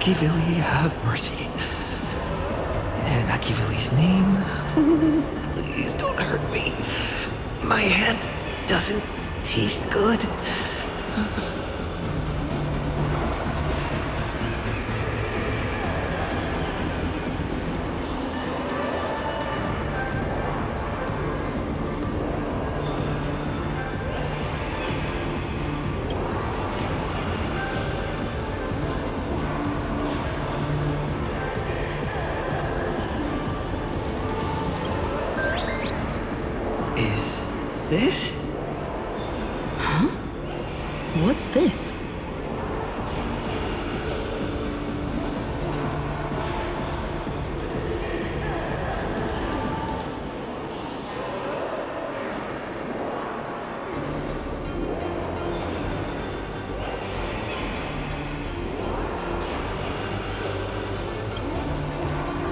Akivili, have mercy. In Akivili's name, please don't hurt me. My hand doesn't taste good. Is this? Huh? What's this?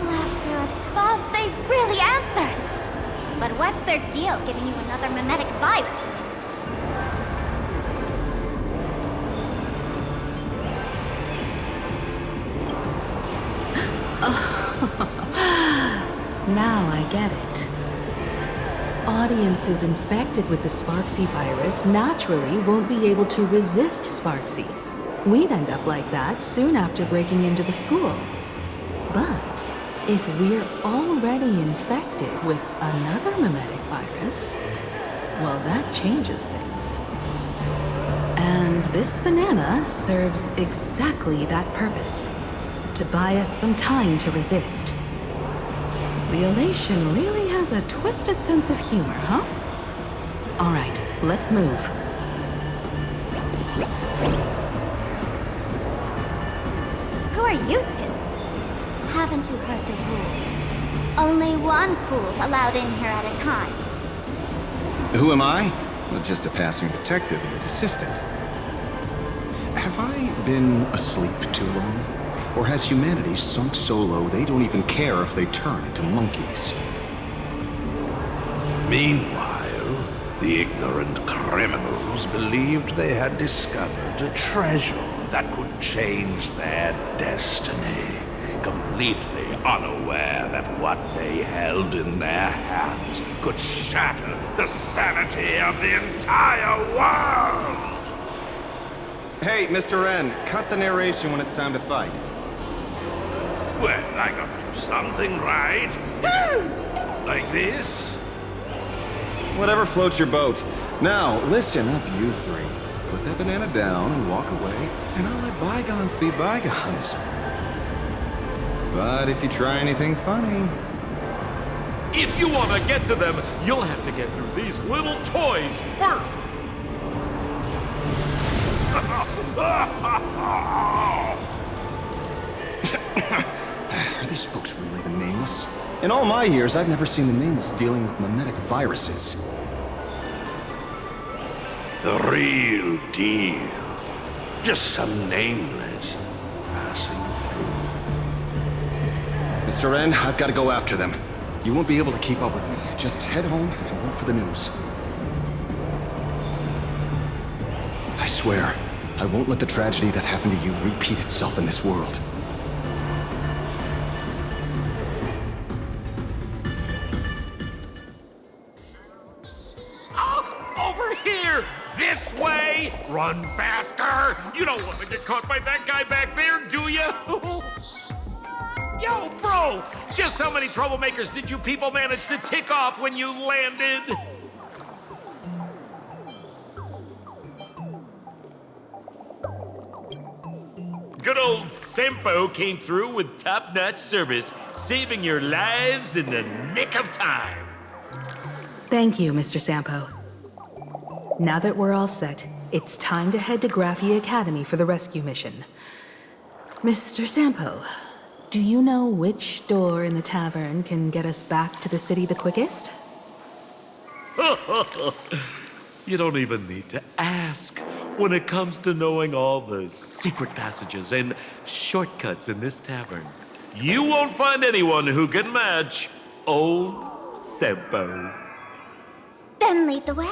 Laughter above, they really answered! But what's their deal giving you another mimetic virus? Now I get it. Audiences infected with the Sparksy virus naturally won't be able to resist Sparksy. We'd end up like that soon after breaking into the school. But if we're already infected with another mimetic virus, well, that changes things. And this banana serves exactly that purpose. To buy us some time to resist. The elation really has a twisted sense of humor, huh? All right, let's move. Who are you two? Haven't you heard the rule? Only one fool's allowed in here at a time. Who am I? Well, just a passing detective and his assistant. Have I been asleep too long? Or has humanity sunk so low they don't even care if they turn into monkeys? Meanwhile, the ignorant criminals believed they had discovered a treasure that could change their destiny, completely unaware that what they held in their hands could shatter the sanity of the entire world! Hey, Mr. N, cut the narration when it's time to fight. Well, I gotta do something, right? Like this? Whatever floats your boat. Now, listen up, you three. Put that banana down and walk away, and I'll let bygones be bygones. But if you try anything funny... If you want to get to them, you'll have to get through these little toys first! Are these folks really the Nameless? In all my years, I've never seen the Nameless dealing with mimetic viruses. The real deal. Just some nameless passing through. Mr. N, I've got to go after them. You won't be able to keep up with me. Just head home and wait for the news. I swear, I won't let the tragedy that happened to you repeat itself in this world. Over here! This way! Run faster! You don't want to get caught by that guy back there, do you? Yo, bro! Just how many troublemakers did you people manage to tick off when you landed? Good old Sempo came through with top-notch service, saving your lives in the nick of time. Thank you, Mr. Sampo. Now that we're all set, it's time to head to Graphia Academy for the rescue mission. Mr. Sampo, do you know which door in the tavern can get us back to the city the quickest? You don't even need to ask when it comes to knowing all the secret passages and shortcuts in this tavern. You won't find anyone who can match old Sempo. Then lead the way.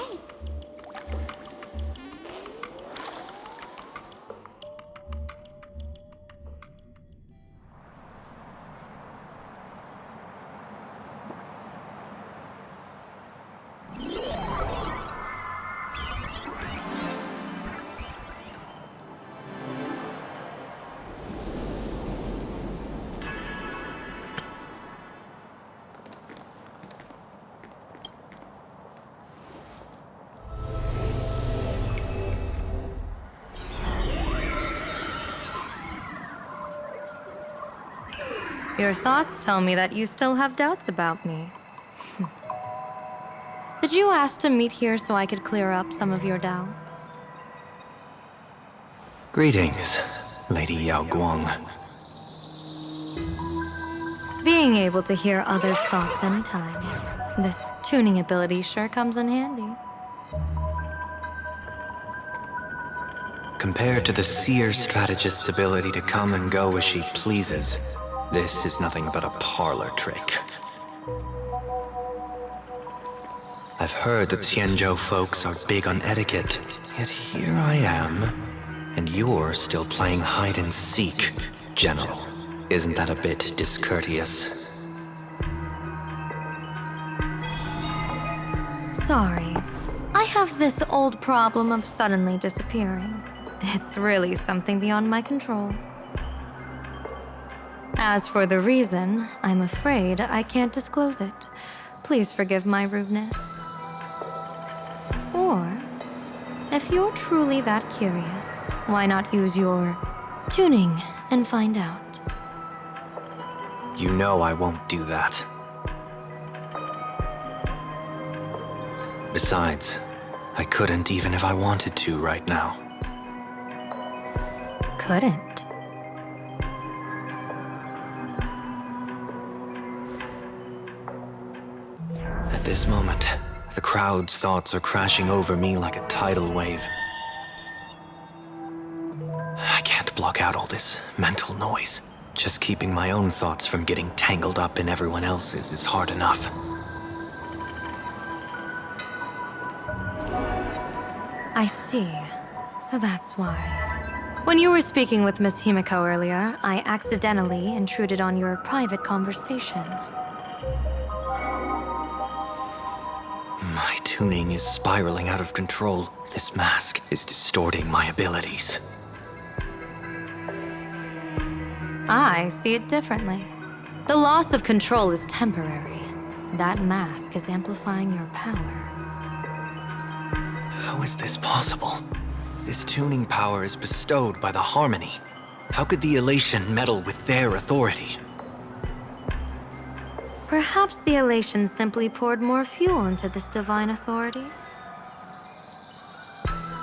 Your thoughts tell me that you still have doubts about me. Did you ask to meet here so I could clear up some of your doubts? Greetings, Lady Yao Guang. Being able to hear others' thoughts anytime. This tuning ability sure comes in handy. Compared to the seer strategist's ability to come and go as she pleases, this is nothing but a parlor trick. I've heard that Xianzhou folks are big on etiquette, yet here I am, and you're still playing hide and seek, General. Isn't that a bit discourteous? Sorry. I have this old problem of suddenly disappearing. It's really something beyond my control. As for the reason, I'm afraid I can't disclose it. Please forgive my rudeness. Or, if you're truly that curious, why not use your tuning and find out? You know I won't do that. Besides, I couldn't even if I wanted to right now. Couldn't. At this moment, the crowd's thoughts are crashing over me like a tidal wave. I can't block out all this mental noise. Just keeping my own thoughts from getting tangled up in everyone else's is hard enough. I see. So that's why. When you were speaking with Miss Himiko earlier, I accidentally intruded on your private conversation. My tuning is spiraling out of control. This mask is distorting my abilities. I see it differently. The loss of control is temporary. That mask is amplifying your power. How is this possible? This tuning power is bestowed by the Harmony. How could the Elation meddle with their authority? Perhaps the Elation simply poured more fuel into this divine authority?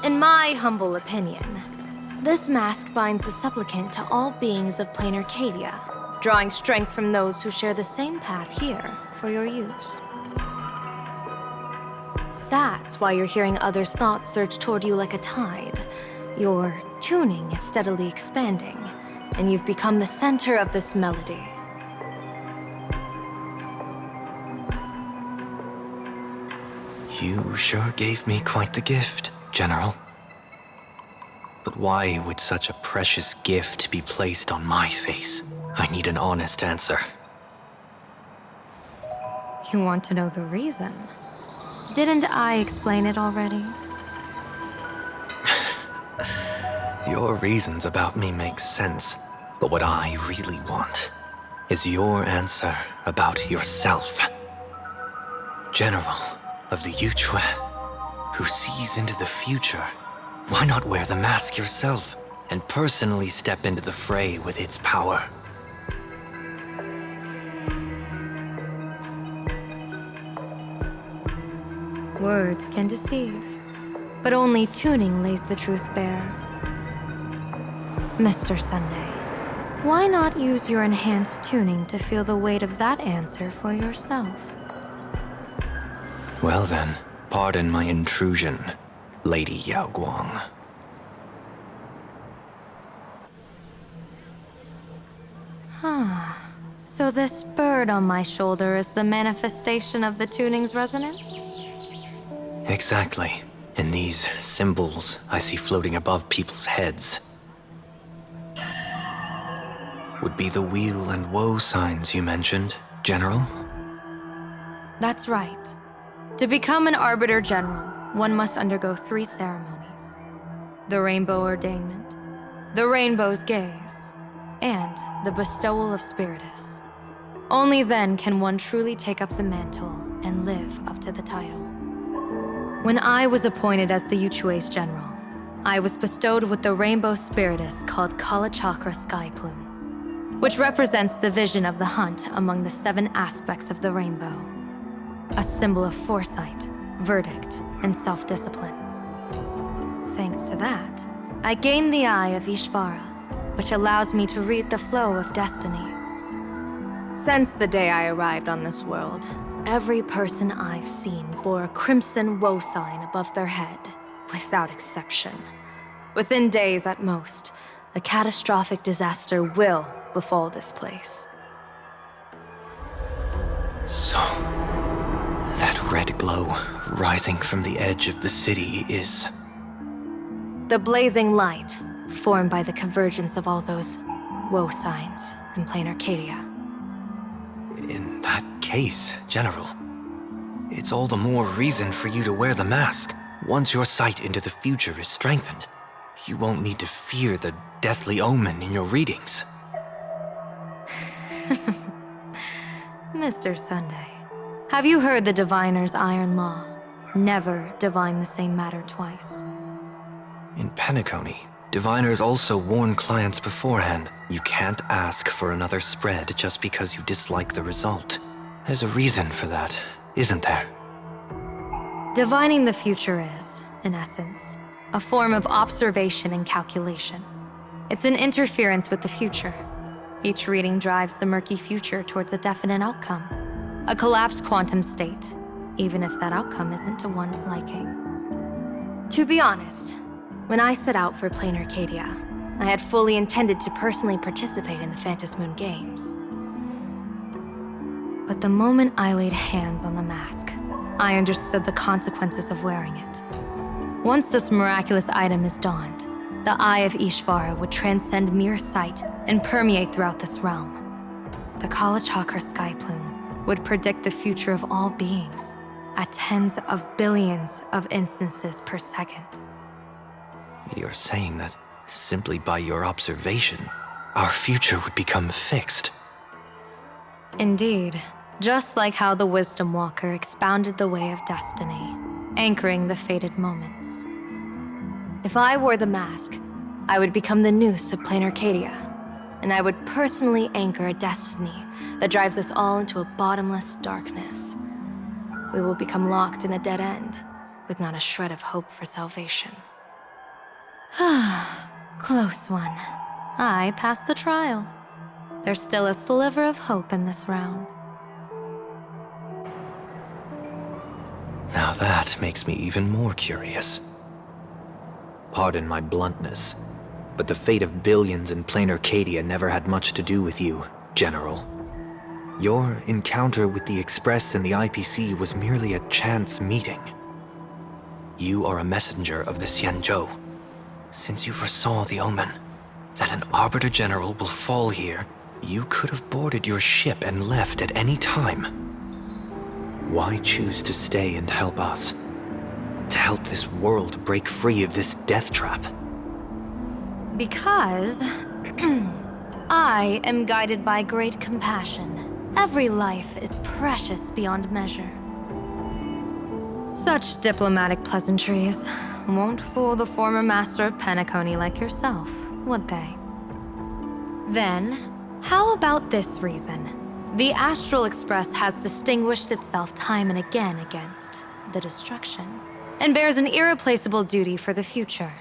In my humble opinion, this mask binds the supplicant to all beings of plain Arcadia, drawing strength from those who share the same path here for your use. That's why you're hearing others' thoughts surge toward you like a tide. Your tuning is steadily expanding, and you've become the center of this melody. You sure gave me quite the gift, General. But why would such a precious gift be placed on my face? I need an honest answer. You want to know the reason? Didn't I explain it already? Your reasons about me make sense, but what I really want is your answer about yourself. General of the Yuchue, who sees into the future. Why not wear the mask yourself and personally step into the fray with its power? Words can deceive, but only tuning lays the truth bare. Mr. Sunday, why not use your enhanced tuning to feel the weight of that answer for yourself? Well then, pardon my intrusion, Lady Yao Guang. So this bird on my shoulder is the manifestation of the tuning's resonance? Exactly. And these symbols I see floating above people's heads would be the weal and woe signs you mentioned, General? That's right. To become an Arbiter General, one must undergo 3 ceremonies. The Rainbow Ordainment, the Rainbow's Gaze, and the Bestowal of Spiritus. Only then can one truly take up the mantle and live up to the title. When I was appointed as the Yuchue's General, I was bestowed with the Rainbow Spiritus called Kala Chakra Sky Plume. which represents the vision of the hunt among the 7 aspects of the rainbow. A symbol of foresight, verdict, and self-discipline. Thanks to that, I gained the Eye of Ishvara, which allows me to read the flow of destiny. Since the day I arrived on this world, every person I've seen bore a crimson woe sign above their head, without exception. Within days at most, a catastrophic disaster will befall this place. So, that red glow rising from the edge of the city is... The blazing light, formed by the convergence of all those woe signs in plain Arcadia. In that case, General, it's all the more reason for you to wear the mask. Once your sight into the future is strengthened, you won't need to fear the deathly omen in your readings. Mr. Sunday, have you heard the diviner's iron law? Never divine the same matter twice. In Penacony, diviners also warn clients beforehand. You can't ask for another spread just because you dislike the result. There's a reason for that, isn't there? Divining the future is, in essence, a form of observation and calculation. It's an interference with the future. Each reading drives the murky future towards a definite outcome. A collapsed quantum state, even if that outcome isn't to one's liking. To be honest, when I set out for Plain Arcadia, I had fully intended to personally participate in the Phantasmoon Games. But the moment I laid hands on the mask, I understood the consequences of wearing it. Once this miraculous item is donned, the Eye of Ishvara would transcend mere sight and permeate throughout this realm. The Kalachakra sky plume would predict the future of all beings at tens of billions of instances per second. You're saying that simply by your observation, our future would become fixed. Indeed, just like how the Wisdom Walker expounded the way of destiny, anchoring the fated moments. If I wore the mask, I would become the noose of Plain Arcadia, and I would personally anchor a destiny that drives us all into a bottomless darkness. We will become locked in a dead end, with not a shred of hope for salvation. Close one. I passed the trial. There's still a sliver of hope in this round. Now that makes me even more curious. Pardon my bluntness, but the fate of billions in Plain Arcadia never had much to do with you, General. Your encounter with the Express and the IPC was merely a chance meeting. You are a messenger of the Xianzhou. Since you foresaw the omen, that an Arbiter General will fall here, you could have boarded your ship and left at any time. Why choose to stay and help us? To help this world break free of this death trap? Because I am guided by great compassion. Every life is precious beyond measure. Such diplomatic pleasantries won't fool the former master of Penacony like yourself, would they? Then, how about this reason? The Astral Express has distinguished itself time and again against the destruction, and bears an irreplaceable duty for the future.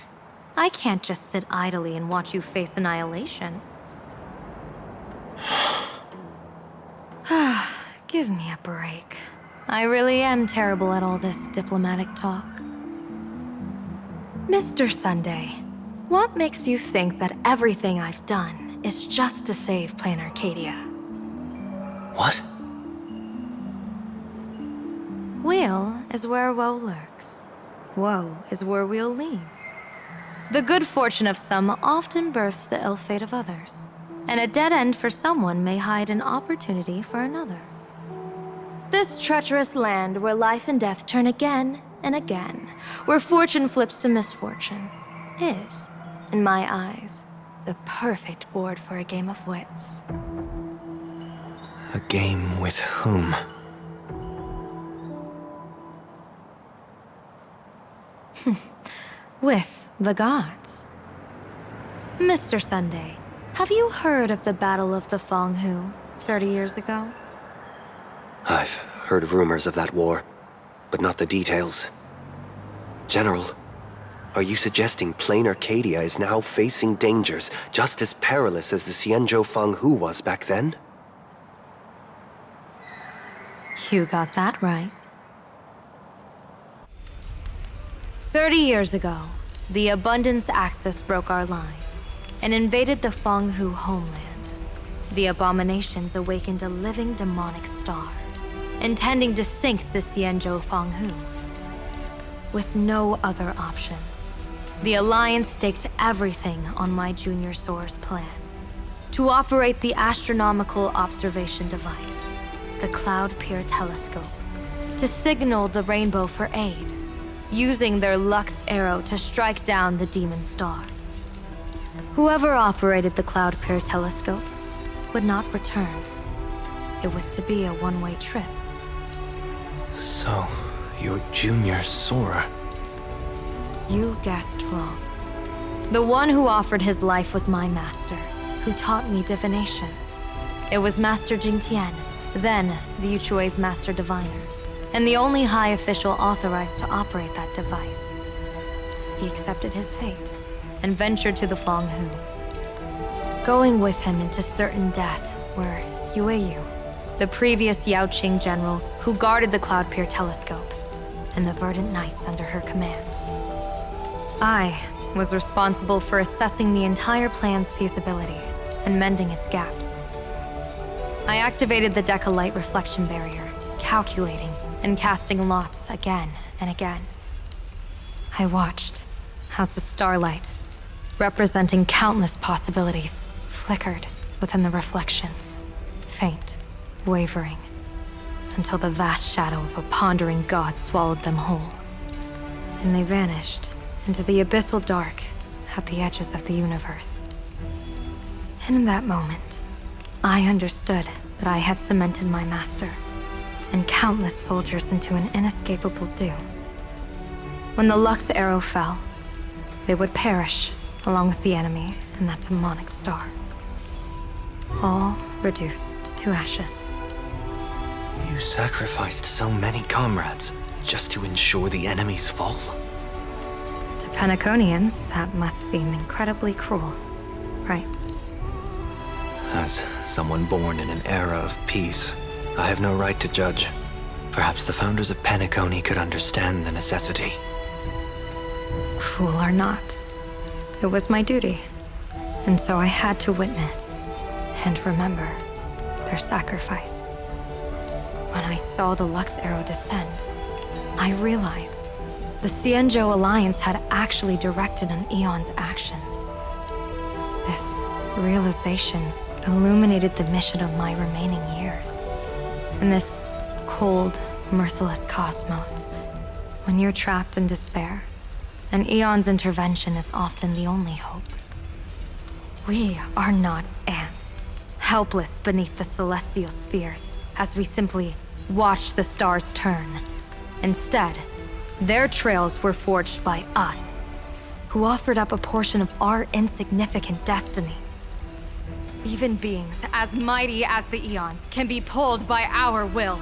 I can't just sit idly and watch you face annihilation. Give me a break. I really am terrible at all this diplomatic talk. Mr. Sunday, what makes you think that everything I've done is just to save Plain Arcadia? What? Weal is where woe lurks. Woe is where weal leads. The good fortune of some often births the ill fate of others, and a dead end for someone may hide an opportunity for another. This treacherous land where life and death turn again and again, where fortune flips to misfortune, is, in my eyes, the perfect board for a game of wits. A game with whom? With the gods. Mr. Sunday, Have you heard of the Battle of the Fanghu 30 years ago? I've heard rumors of that war, but not the details. General, are you suggesting plain Arcadia is now facing dangers just as perilous as the Xianzhou Fanghu was back then? You got that right. 30 years ago, the Abundance Axis broke our lines and invaded the Fanghu homeland. The abominations awakened a living demonic star, intending to sink the Xianzhou Fanghu. With no other options, the Alliance staked everything on my Junior Soar's plan to operate the astronomical observation device, the Cloud Peer Telescope, to signal the Rainbow for aid, using their Lux Arrow to strike down the Demon Star. Whoever operated the Cloud Peer Telescope would not return. It was to be a one-way trip. So, you're Junior Sora. You guessed wrong. The one who offered his life was my master, who taught me divination. It was Master Jingtian, then the Yuchui's Master Diviner, and the only high official authorized to operate that device. He accepted his fate and ventured to the Fanghu. Going with him into certain death were Yueyu, the previous Yaoqing general who guarded the Cloud Peer Telescope, and the Verdant Knights under her command. I was responsible for assessing the entire plan's feasibility and mending its gaps. I activated the Decalite reflection barrier, calculating and casting lots again and again. I watched as the starlight, representing countless possibilities, flickered within the reflections, faint, wavering, until the vast shadow of a pondering god swallowed them whole. And they vanished into the abyssal dark at the edges of the universe. And in that moment, I understood that I had cemented my master and countless soldiers into an inescapable doom. When the Lux Arrow fell, they would perish along with the enemy and that demonic star. All reduced to ashes. You sacrificed so many comrades just to ensure the enemy's fall? To Penaconians, that must seem incredibly cruel, right? As someone born in an era of peace, I have no right to judge. Perhaps the founders of Penacony could understand the necessity. Cruel or not, it was my duty. And so I had to witness and remember their sacrifice. When I saw the Lux Arrow descend, I realized the Xianzhou Alliance had actually directed an Eon's actions. This realization illuminated the mission of my remaining years. In this cold, merciless cosmos, when you're trapped in despair, an Eon's intervention is often the only hope. We are not ants, helpless beneath the celestial spheres as we simply watch the stars turn. Instead, their trails were forged by us, who offered up a portion of our insignificant destiny. Even beings as mighty as the Eons can be pulled by our will.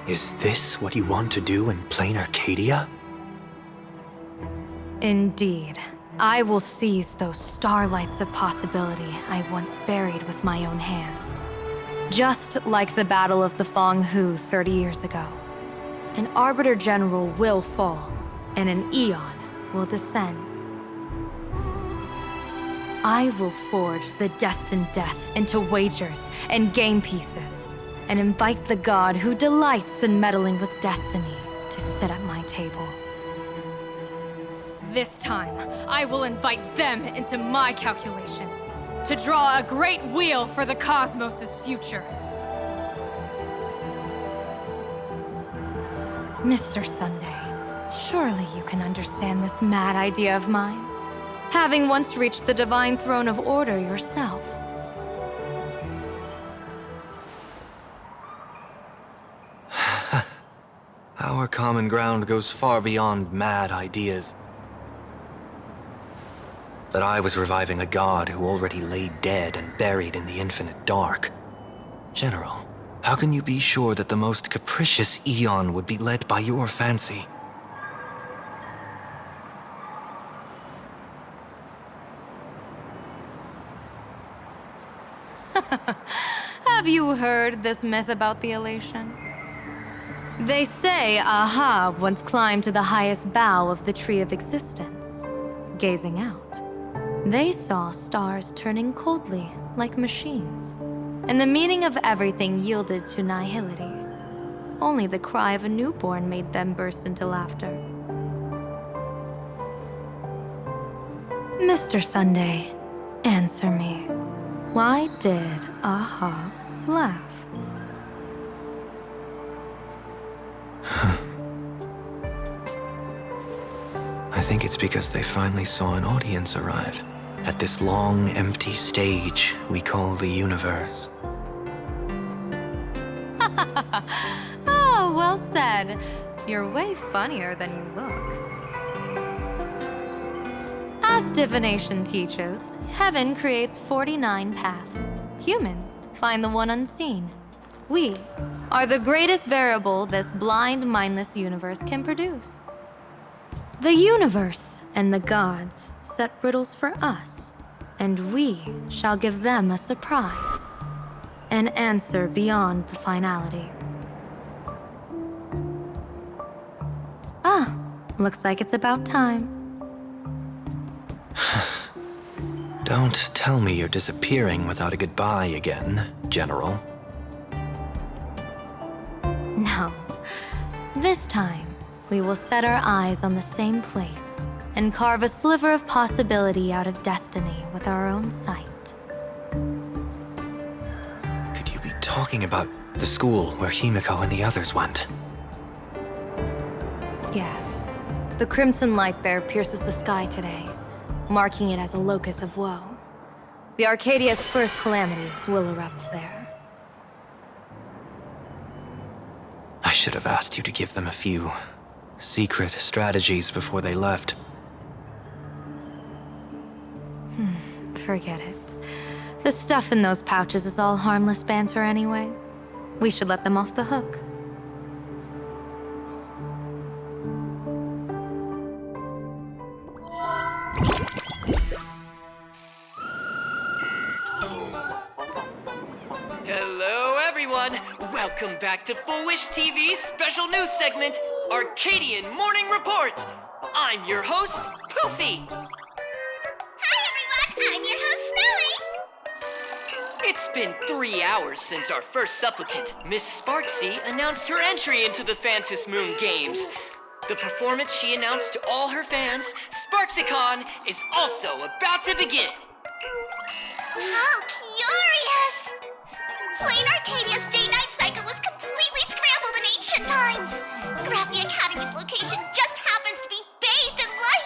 Is this what you want to do in plain Arcadia? Indeed. I will seize those starlights of possibility I once buried with my own hands. Just like the Battle of the Fanghu 30 years ago. An Arbiter General will fall, and an Eon will descend. I will forge the destined death into wagers and game pieces, and invite the god who delights in meddling with destiny to sit at my table. This time, I will invite them into my calculations, to draw a great wheel for the cosmos' future. Mr. Sunday, surely you can understand this mad idea of mine, having once reached the divine throne of order yourself. Our common ground goes far beyond mad ideas. But I was reviving a god who already lay dead and buried in the infinite dark. General, how can you be sure that the most capricious Eon would be led by your fancy? Have you heard this myth about the elation? They say Ahab once climbed to the highest bough of the Tree of Existence. Gazing out, they saw stars turning coldly like machines, and the meaning of everything yielded to nihility. Only the cry of a newborn made them burst into laughter. Mr. Sunday, answer me. Why did Ahab laugh? I think it's because they finally saw an audience arrive at this long, empty stage we call the universe. Oh, well said. You're way funnier than you look. As divination teaches, heaven creates 49 paths. Humans find the one unseen. We are the greatest variable this blind, mindless universe can produce. The universe and the gods set riddles for us, and we shall give them a surprise, an answer beyond the finality. Ah, looks like it's about time. Don't tell me you're disappearing without a goodbye again, General. No. This time, we will set our eyes on the same place and carve a sliver of possibility out of destiny with our own sight. Could you be talking about the school where Himiko and the others went? Yes. The crimson light there pierces the sky today, marking it as a locus of woe. The Arcadia's first calamity will erupt there. I should have asked you to give them a few secret strategies before they left. Forget it. The stuff in those pouches is all harmless banter anyway. We should let them off the hook. Hello, everyone. Welcome back to Full Wish TV's special news segment, Arcadian Morning Report. I'm your host, Poofy. Hi everyone, I'm your host Snowy. It's been 3 hours since our first supplicant, Miss Sparksy, announced her entry into the Phantom Moon Games. The performance she announced to all her fans, SparksyCon, is also about to begin. How curious! Plain Arcadia's day-night cycle was completely scrambled in ancient times. Graphia Academy's location just happens to be bathed in light.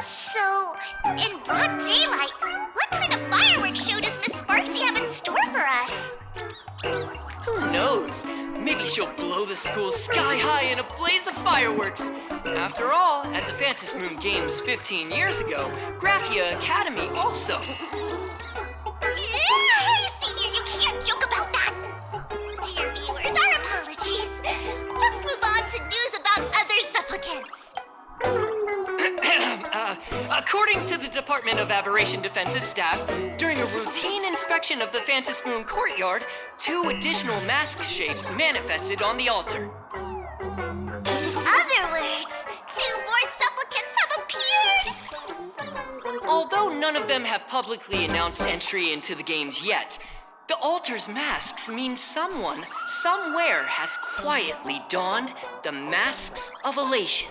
So, in broad daylight, what kind of fireworks show does Miss Sparksy have in store for us? Who knows? Maybe she'll blow the school sky high in a blaze of fireworks. After all, at the Phantom Moon Games 15 years ago, Graphia Academy also. Hey, Senior, you can't joke about that. Dear viewers, our apologies. Let's move on to news about other supplicants. According to the Department of Aberration Defense's staff, during a routine inspection of the Phantom Moon courtyard, 2 additional mask shapes manifested on the altar. Other words, 2 more supplicants have appeared. Although none of them have publicly announced entry into the games yet, the altar's masks mean someone, somewhere has quietly donned the masks of elation.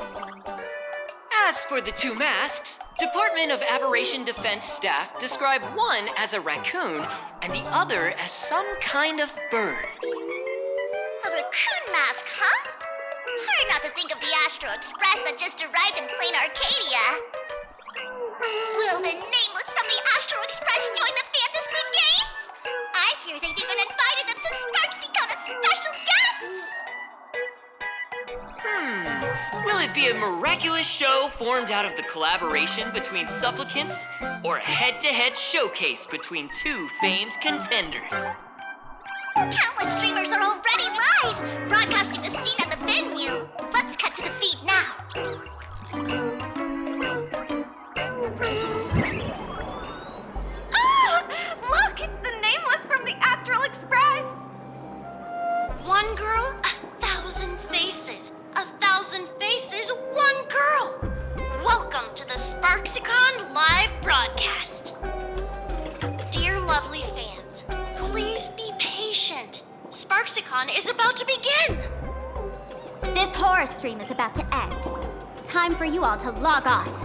As for the 2 masks, Department of Aberration Defense staff describe one as a raccoon and the other as some kind of bird. A raccoon mask, huh? Hard not to think of the Astro Express that just arrived in plain Arcadia. Will the nameless from the Astro Express join the Phantom Moon Games? I hear they've even invited them to SparksyCon as special guests. Will it it be a miraculous show formed out of the collaboration between supplicants, or a head-to-head showcase between two famed contenders? Countless streamers are already live, broadcasting the scene at the venue. Let's cut to the feed now. Look, it's the Nameless from the Astral Express! One girl, 1,000 faces. 1,000 faces, one girl. Welcome to the Sparksicon live broadcast. Dear lovely fans, please be patient. Sparksicon is about to begin. This horror stream is about to end. Time for you all to log off.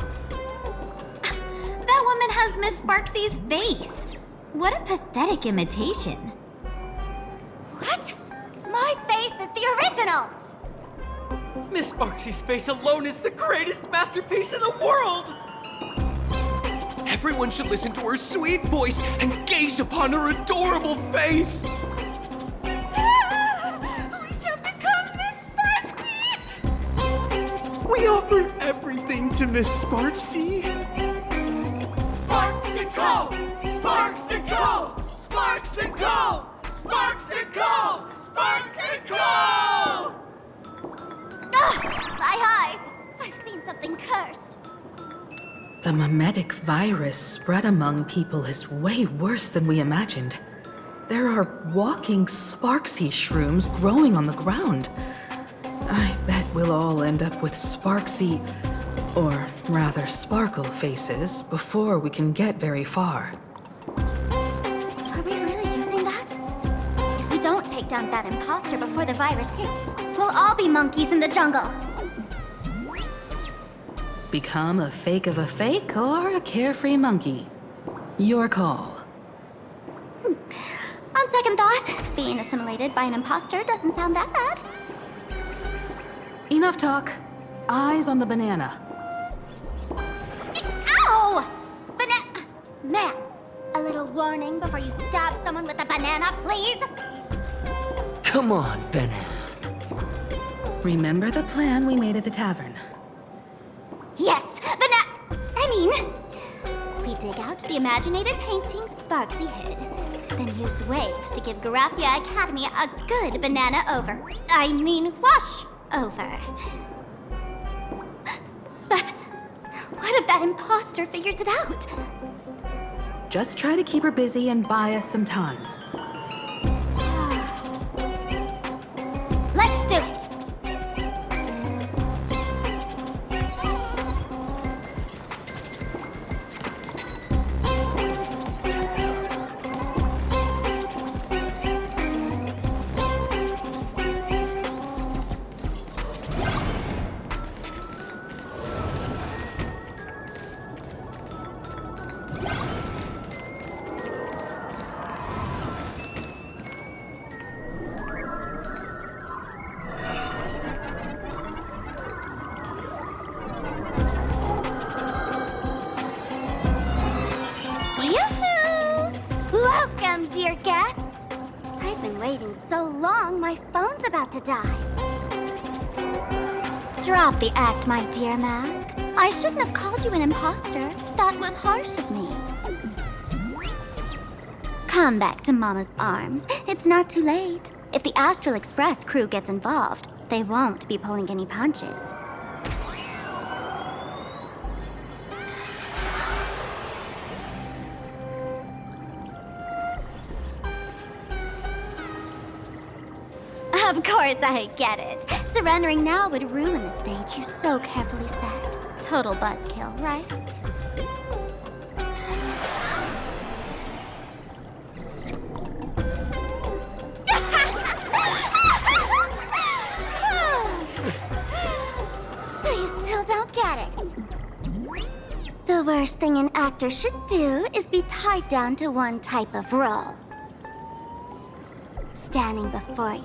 That woman has Miss Sparksy's face. What a pathetic imitation. What? My face is the original! Miss Sparksy's face alone is the greatest masterpiece in the world! Everyone should listen to her sweet voice and gaze upon her adorable face! We shall become Miss Sparksy! We offer everything to Miss Sparksy! Sparksicle! Sparksicle! Sparksicle! Sparksicle! Sparksicle! Ugh! My eyes! I've seen something cursed. The mimetic virus spread among people is way worse than we imagined. There are walking Sparksy shrooms growing on the ground. I bet we'll all end up with Sparksy, or rather Sparkle faces before we can get very far. Are we really using that? If we don't take down that imposter before the virus hits, we'll all be monkeys in the jungle. Become a fake of a fake or a carefree monkey. Your call. On second thought, being assimilated by an imposter doesn't sound that bad. Enough talk. Eyes on the banana. Ow! Man, a little warning before you stab someone with a banana, please? Come on, banana. Remember the plan we made at the tavern. Yes, we dig out the imaginated painting Sparksy hid, then use waves to give Graphia Academy a good banana wash over. But what if that imposter figures it out? Just try to keep her busy and buy us some time. Let's do it! Welcome, dear guests. I've been waiting so long, my phone's about to die. Drop the act, my dear Mask. I shouldn't have called you an imposter. That was harsh of me. Come back to Mama's arms. It's not too late. If the Astral Express crew gets involved, they won't be pulling any punches. Of course I get it. Surrendering now would ruin the stage you so carefully set. Total buzzkill, right? So you still don't get it? The worst thing an actor should do is be tied down to one type of role. Standing before you,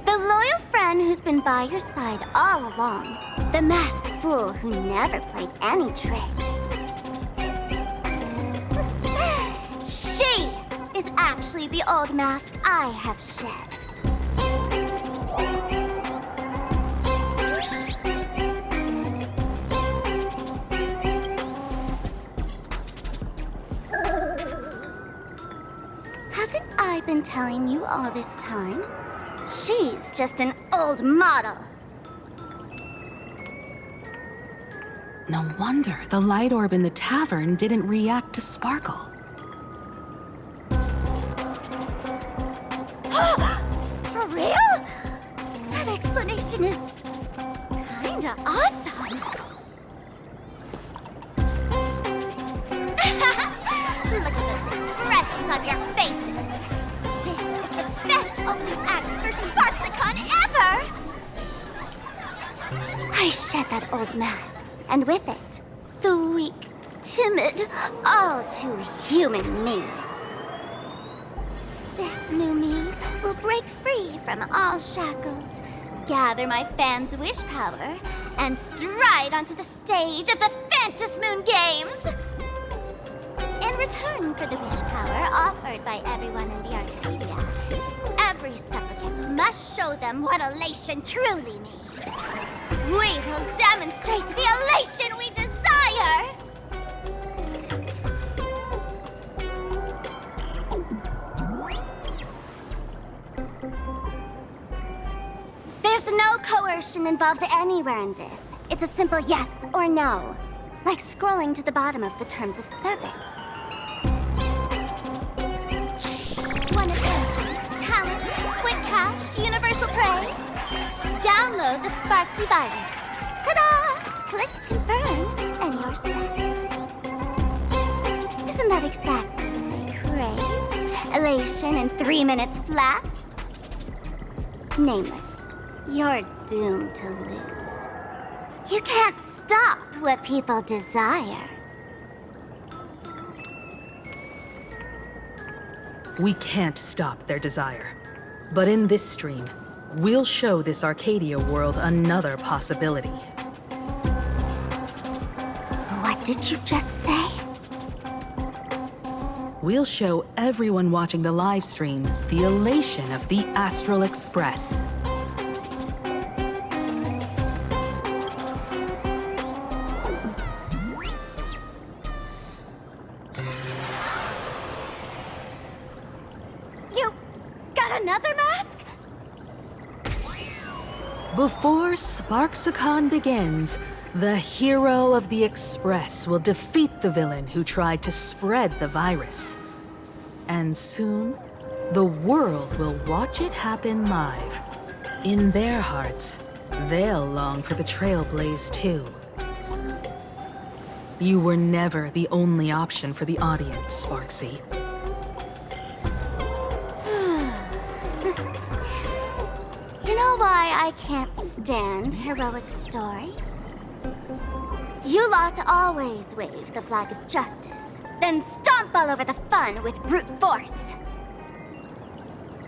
the loyal friend who's been by your side all along. The masked fool who never played any tricks. She is actually the old mask I have shed. Haven't I been telling you all this time? She's just an old model. No wonder the light orb in the tavern didn't react to Sparkle. For real? That explanation is kinda awesome. Look at those expressions on your faces. This is the best opening act for Sparksicon ever! I shed that old mask, and with it, the weak, timid, all too human me. This new me will break free from all shackles, gather my fans' wish power, and stride onto the stage of the Fantasmoon Games! In return for the wish power offered by everyone in the Arcadia, every supplicant must show them what elation truly means. We will demonstrate the elation we desire! There's no coercion involved anywhere in this. It's a simple yes or no, like scrolling to the bottom of the terms of service. Want attention, talent, quick cash, universal praise? Download the Sparksy virus. Ta-da! Click confirm, and you're set. Isn't that exactly what they crave? Elation in 3 minutes flat? Nameless, you're doomed to lose. You can't stop what people desire. We can't stop their desire. But in this stream, we'll show this Arcadia world another possibility. What did you just say? We'll show everyone watching the live stream the elation of the Astral Express. You got another mask? Before Sparksicon begins, the hero of the Express will defeat the villain who tried to spread the virus. And soon, the world will watch it happen live. In their hearts, they'll long for the Trailblaze too. You were never the only option for the audience, Sparksy. You know why I can't stand heroic stories? You lot always wave the flag of justice, then stomp all over the fun with brute force.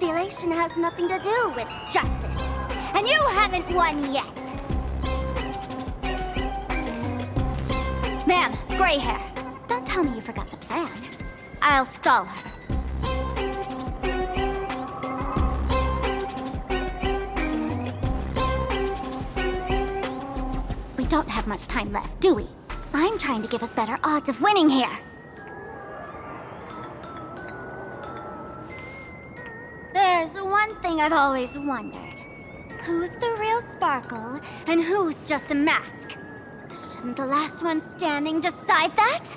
The elation has nothing to do with justice, and you haven't won yet. Man, gray hair, don't tell me you forgot the plan. I'll stall her. We don't have much time left, do we? I'm trying to give us better odds of winning here. There's one thing I've always wondered. Who's the real Sparkle, and who's just a mask? Shouldn't the last one standing decide that?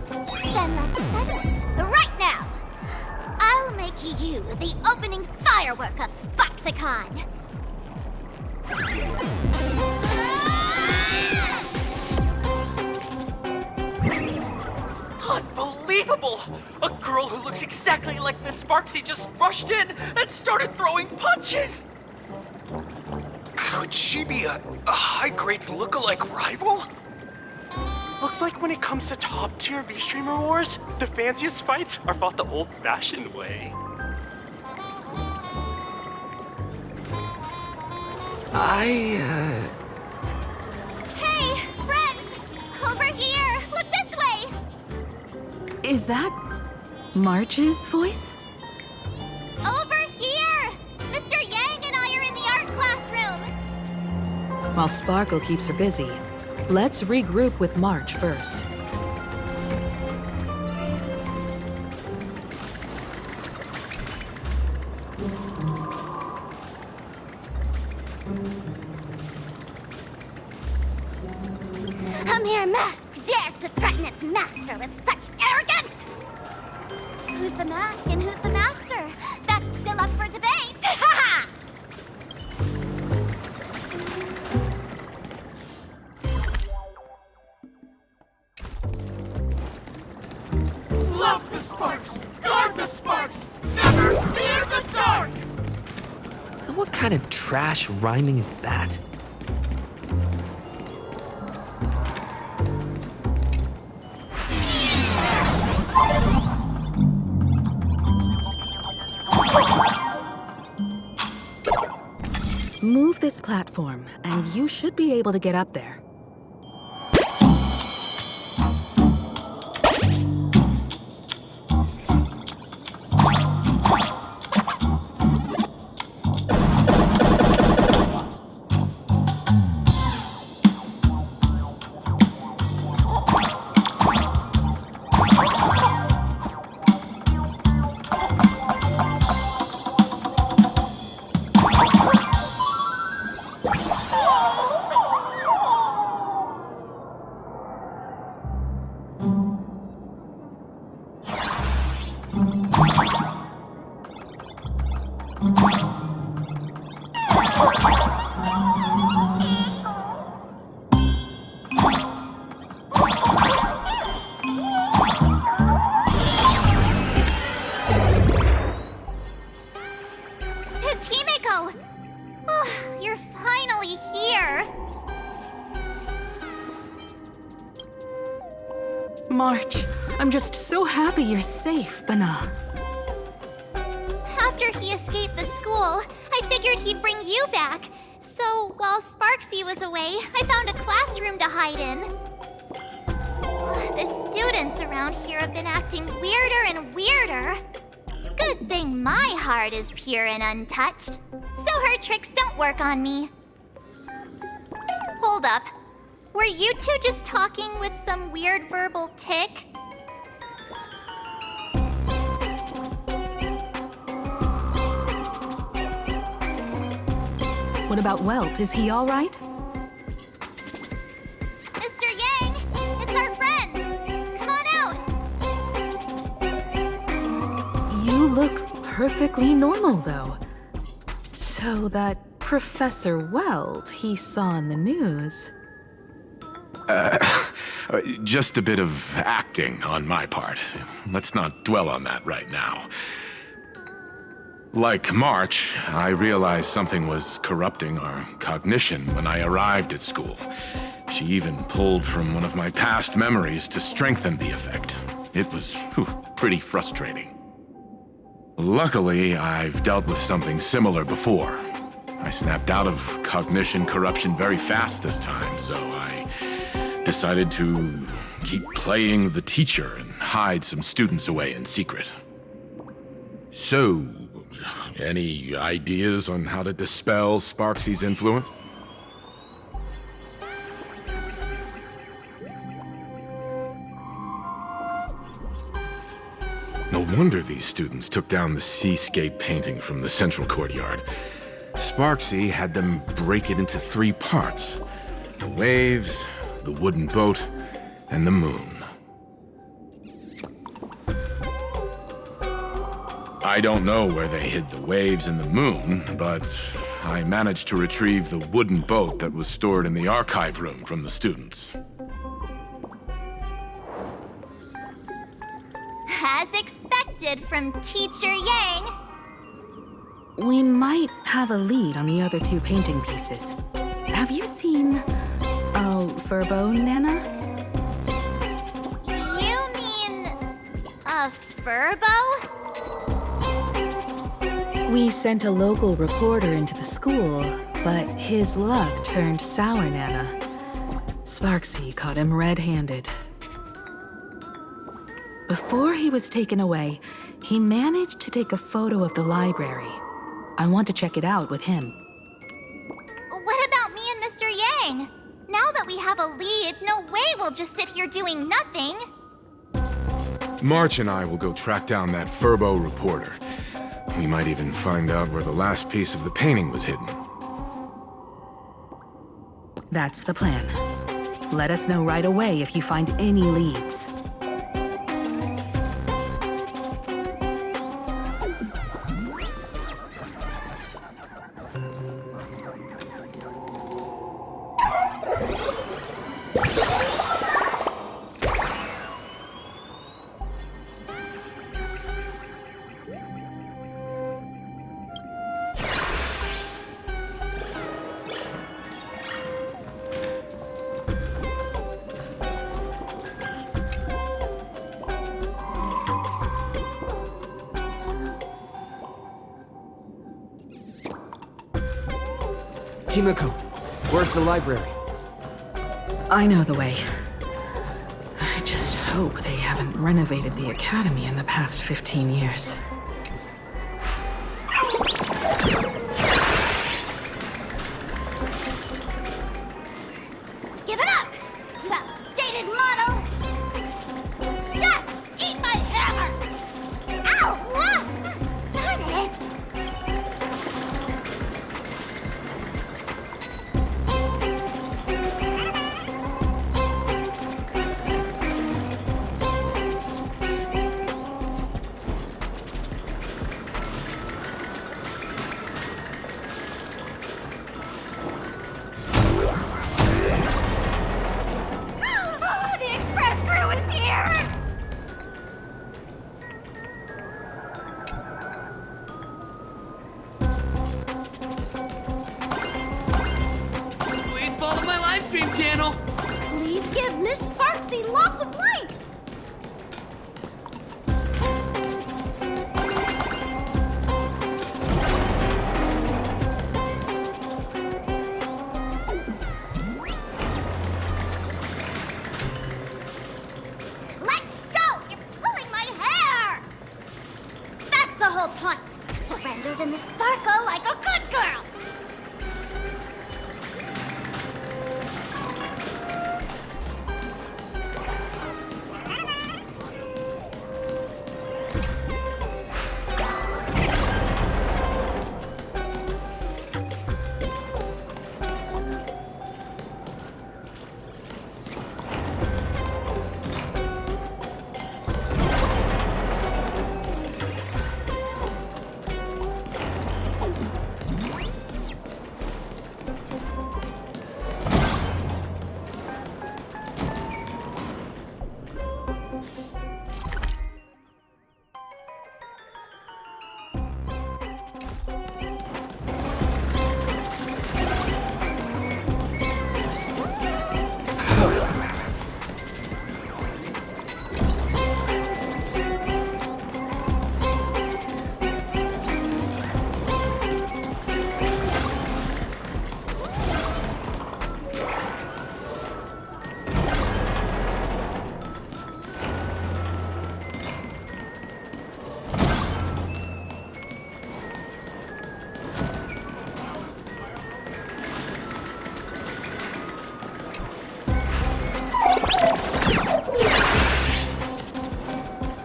Then let's settle it right now. I'll make you the opening firework of Sparksicon. Unbelievable! A girl who looks exactly like Miss Sparksy just rushed in and started throwing punches! Could she be a high-grade lookalike rival? Looks like when it comes to top-tier V-Streamer wars, the fanciest fights are fought the old-fashioned way. Hey, friends! Over here! Look this way! Is that March's voice? Over here! Mr. Yang and I are in the art classroom! While Sparkle keeps her busy, let's regroup with March first. A mere mask dares to threaten its master with such arrogance! Who's the mask and who's the master? That's still up for debate! Ha ha! Love the sparks! Guard the sparks! Never fear the dark! What kind of trash rhyming is that? Move this platform, and you should be able to get up there. His Himeko! Oh, you're finally here! March, I'm just so happy you're safe, Bana. After he escaped the school, I figured he'd bring you back. So, while Sparksy was away, I found a classroom to hide in. The students around here have been acting weirder and weirder. Good thing my heart is pure and untouched, so her tricks don't work on me. Hold up. Were you two just talking with some weird verbal tick? What about Welt? Is he all right? Mr. Yang, it's our friends. Come on out. You look perfectly normal, though. So that Professor Welt he saw in the news... Just a bit of acting on my part. Let's not dwell on that right now. Like March, I realized something was corrupting our cognition when I arrived at school. She even pulled from one of my past memories to strengthen the effect. It was pretty frustrating. Luckily, I've dealt with something similar before. I snapped out of cognition corruption very fast this time, so I decided to keep playing the teacher and hide some students away in secret. So, any ideas on how to dispel Sparksy's influence? No wonder these students took down the seascape painting from the central courtyard. Sparksy had them break it into 3 parts: the waves, the wooden boat, and the moon. I don't know where they hid the waves and the moon, but I managed to retrieve the wooden boat that was stored in the archive room from the students. As expected from Teacher Yang. We might have a lead on the other 2 painting pieces. Have you seen... Furbo, Nana? You mean... a Furbo? We sent a local reporter into the school, but his luck turned sour, Nana. Sparksy caught him red-handed. Before he was taken away, he managed to take a photo of the library. I want to check it out with him. What about me and Mr. Yang? Now that we have a lead, no way we'll just sit here doing nothing. March and I will go track down that Furbo reporter. we might even find out where the last piece of the painting was hidden. That's the plan. Let us know right away if you find any leads. Himiko, where's the library? I know the way. I just hope they haven't renovated the academy in the past 15 years. Give it up, you outdated model! Just eat my hammer! Ow! Ah, darn it! The express crew is here! Please follow my live stream channel. Please give Miss Sparksy lots of likes! Let go! You're pulling my hair! That's the whole point. Surrender to Miss Sparkle like a good girl!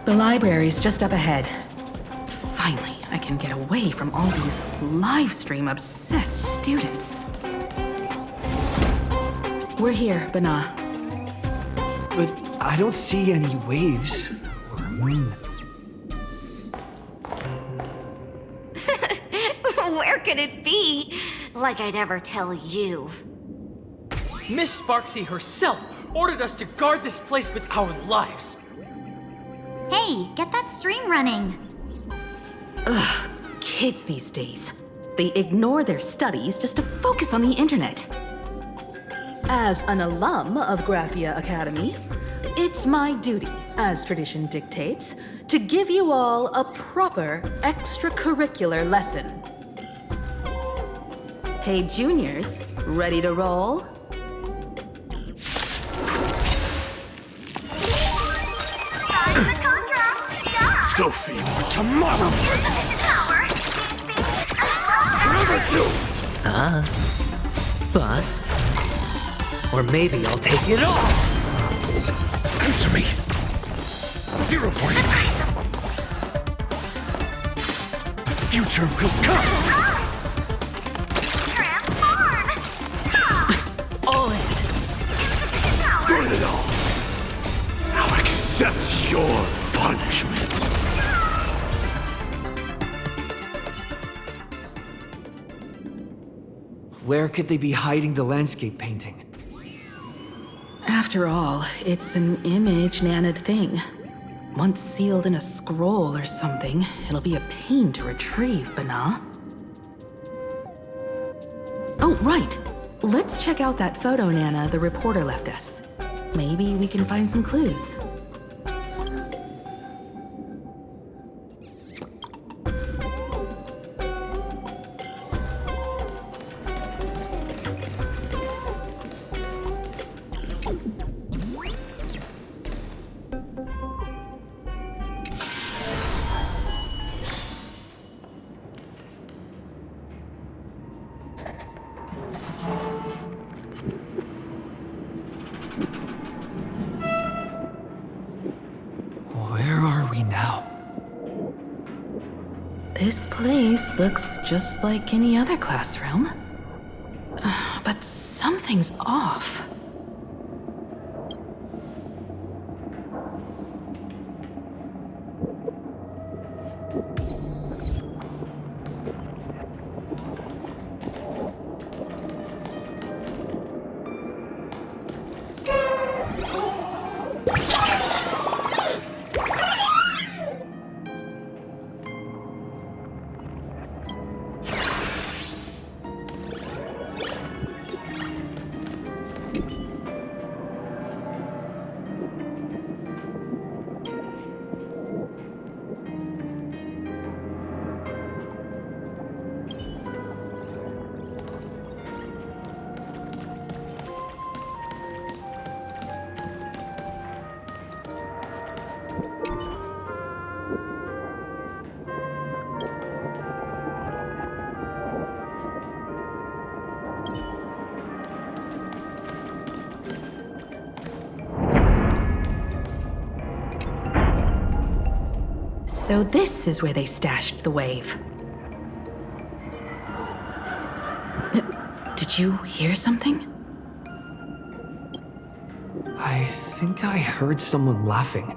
The library's just up ahead. Finally, I can get away from all these live stream obsessed students. We're here, Bana. But I don't see any waves or a moon. Where could it be? Like I'd ever tell you. Miss Sparksy herself ordered us to guard this place with our lives. Hey, get that stream running. Ugh, kids these days. They ignore their studies just to focus on the internet. As an alum of Graphia Academy, it's my duty, as tradition dictates, to give you all a proper extracurricular lesson. Hey, juniors, ready to roll? Sophie, or tomorrow! Bust. Or maybe I'll take it all. Answer me! 0 points! future will come! Transform! All in. Burn it all. I'll accept your punishment. Where could they be hiding the landscape painting? After all, it's an image Nana'd thing. Once sealed in a scroll or something, it'll be a pain to retrieve, Bana. Oh, right. Let's check out that photo Nana the reporter left us. Maybe we can find some clues. Where are we now? This place looks just like any other classroom. But something's off. So this is where they stashed the wave. Did you hear something? I think I heard someone laughing.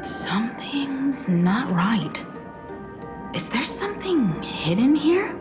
Something's not right. Is there something hidden here?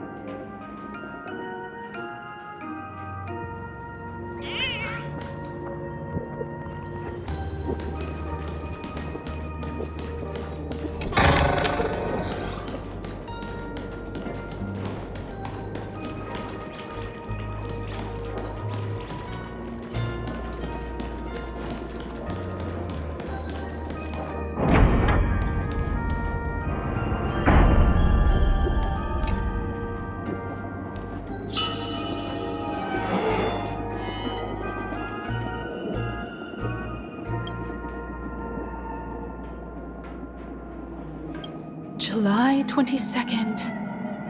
July 22nd,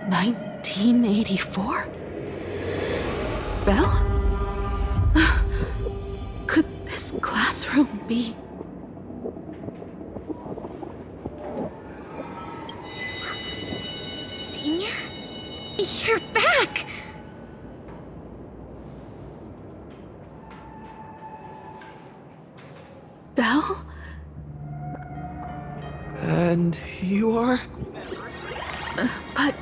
1984? Belle? Could this classroom be... Senior? You're back! Belle? And you are? But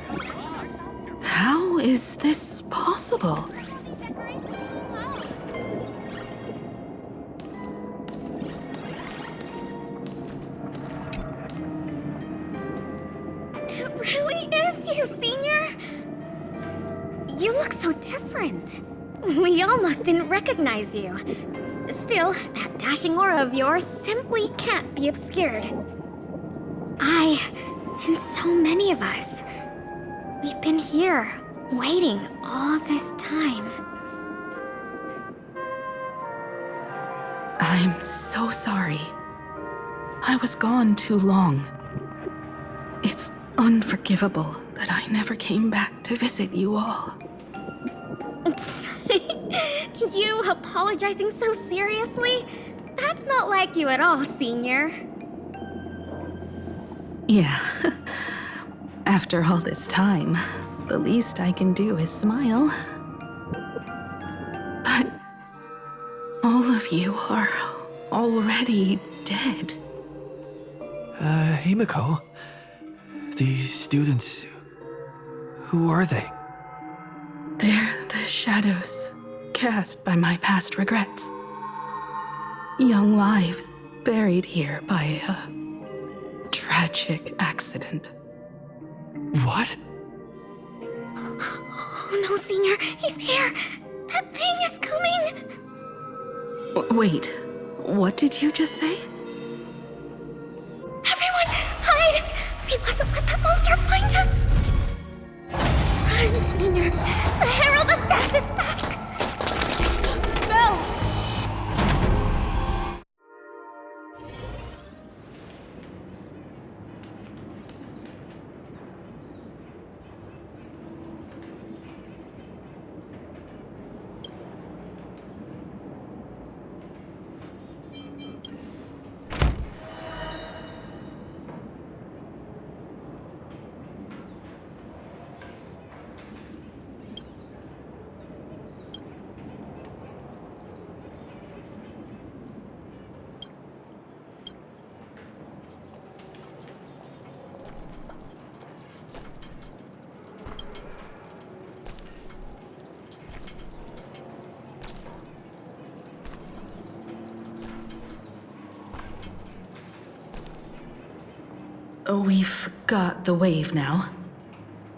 how is this possible? It really is you, Senior! You look so different. We almost didn't recognize you. Still, that dashing aura of yours simply can't be obscured. And so many of us, we've been here, waiting all this time. I'm so sorry. I was gone too long. It's unforgivable that I never came back to visit you all. You apologizing so seriously? That's not like you at all, Senior. Yeah. After all this time, the least I can do is smile. But all of you are already dead. Himiko, these students, who are they? They're the shadows cast by my past regrets. Young lives buried here by a tragic accident. What? Oh no, Senior, he's here! That thing is coming! Wait, what did you just say? Everyone, hide! We mustn't let that monster find us! Run, Senior! The Herald of Death is back! Belle! We've got the wave now.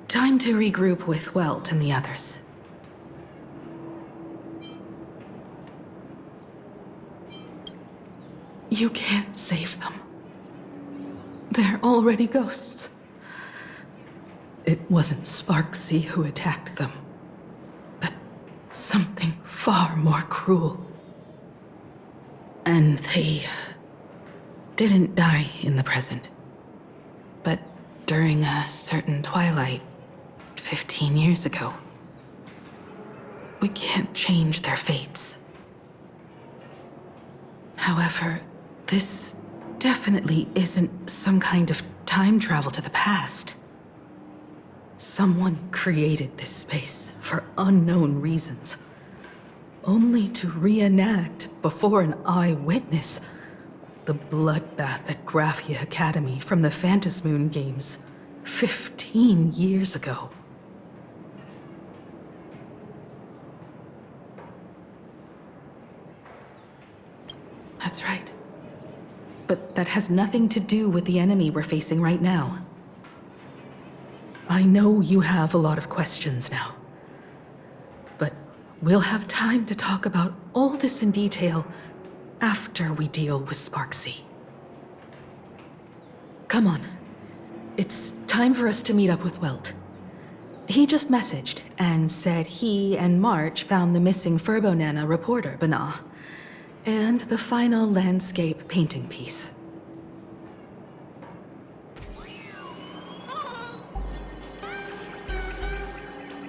Time to regroup with Welt and the others. You can't save them. They're already ghosts. It wasn't Sparksy who attacked them, but something far more cruel. And they didn't die in the present, but during a certain twilight 15 years ago. We can't change their fates. However, this definitely isn't some kind of time travel to the past. Someone created this space for unknown reasons, only to reenact before an eyewitness the bloodbath at Graphia Academy from the Phantasmoon games 15 years ago. That's right. But that has nothing to do with the enemy we're facing right now. I know you have a lot of questions now, but we'll have time to talk about all this in detail after we deal with Sparksy. Come on. It's time for us to meet up with Welt. He just messaged and said he and March found the missing Furbonana reporter, Bana, and the final landscape painting piece.